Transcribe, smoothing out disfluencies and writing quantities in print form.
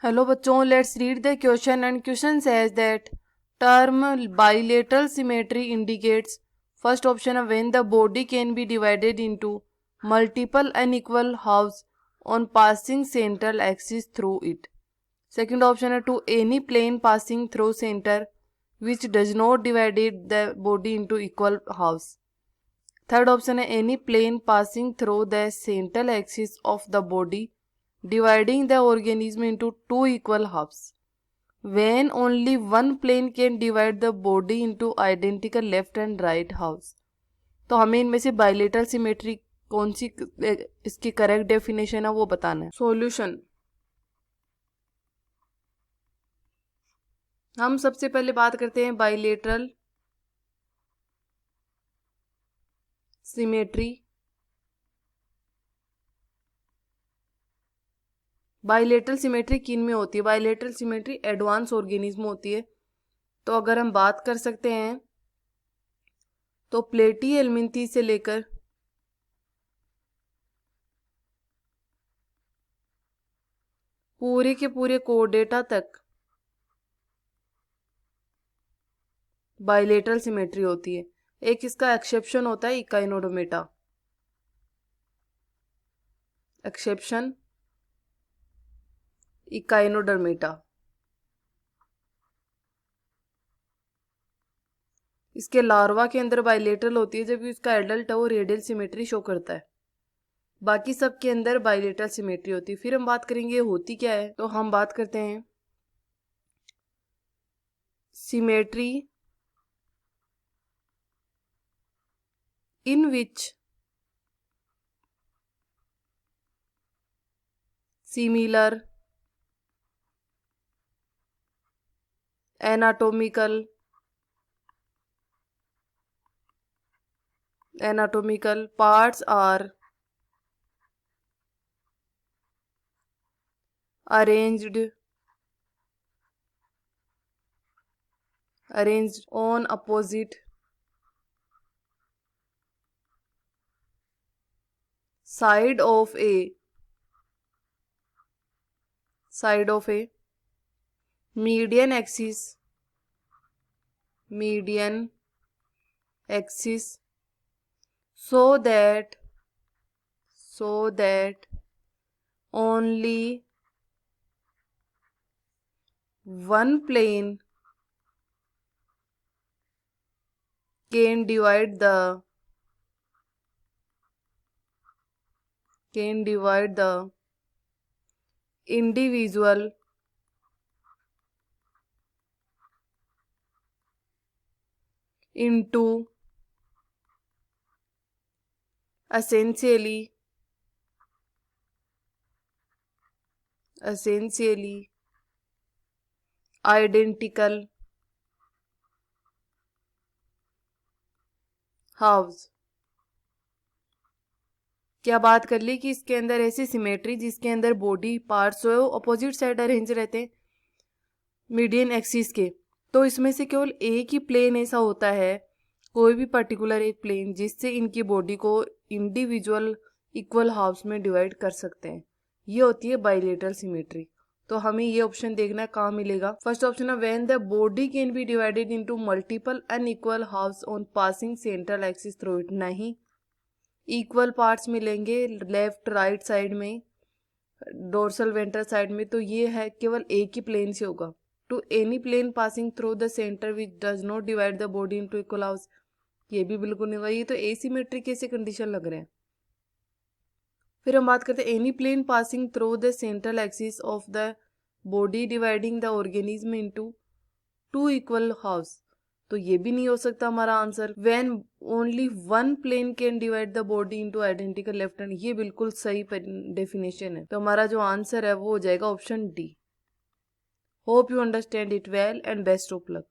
Hello बच्चों, let's read the question and question says that term bilateral symmetry indicates first option of when the body can be divided into multiple unequal halves on passing central axis through it. Second option है to any plane passing through center which does not divide the body into equal halves. Third option है any plane passing through the central axis of the body dividing the organism into two equal halves. When only one plane can divide the body into identical left and right halves. तो हमें इनमें से bilateral symmetry कौन सी इसकी correct definition है वो बताना है. सॉल्यूशन. हम सबसे पहले बात करते हैं बाइलेटरल सिमेट्री. बाइलेटरल सिमेट्री किन में होती है? बाइलेटरल सिमेट्री एडवांस ऑर्गेनिज्म होती है. तो अगर हम बात कर सकते हैं तो प्लेटी हेलमिंथी से लेकर पूरे के पूरे कोर्डेटा तक बाइलेटरल सिमेट्री होती है. एक इसका एक्सेप्शन होता है इकाइनोडोमेटा. Exception Echinodermata. इसके लार्वा के अंदर बाइलेटरल होती है, जबकि उसका एडल्ट है वो रेडियल सिमेट्री शो करता है. बाकी सब के अंदर बाइलेटरल सिमेट्री होती है. फिर हम बात करेंगे होती क्या है. तो हम बात करते हैं symmetry in which similar anatomical parts are arranged on opposite side of a median axis so that only one plane can divide the individual into essentially identical halves. क्या बात कर ली कि इसके अंदर ऐसी सिमेट्री जिसके अंदर बॉडी पार्ट्स जो है वो अपोजिट साइड अरेंज रहते हैं मीडियन एक्सिस के. तो इसमें से केवल एक ही प्लेन ऐसा होता है, कोई भी पर्टिकुलर एक प्लेन, जिससे इनकी बॉडी को इंडिविजुअल इक्वल हाफ्स में डिवाइड कर सकते हैं. ये होती है बाइलेटरल सिमेट्री. तो हमें ये ऑप्शन देखना है कहाँ मिलेगा. फर्स्ट ऑप्शन है when the body can be divided into multiple unequal halves on passing central axis through it. नहीं, इक्वल पार्ट्स मिलेंगे लेफ्ट राइट साइड में, डोर्सल वेंट्रल साइड में. तो ये है केवल एक ही प्लेन से होगा. Two any plane passing through the centre which does not divide the body into equal halves. ये भी बिल्कुल नहीं होगा. ये तो एसिमेट्रिक ऐसे कंडीशन लग रहे हैं. फिर हम बात करते हैं any plane passing through the central axis of the body dividing the organism into two equal halves. तो ये भी नहीं हो सकता हमारा answer. When only one plane can divide the body into identical left hand. ये बिल्कुल सही डेफिनेशन है. तो हमारा जो आंसर है वो हो जाएगा option D. Hope you understand it well and best of luck.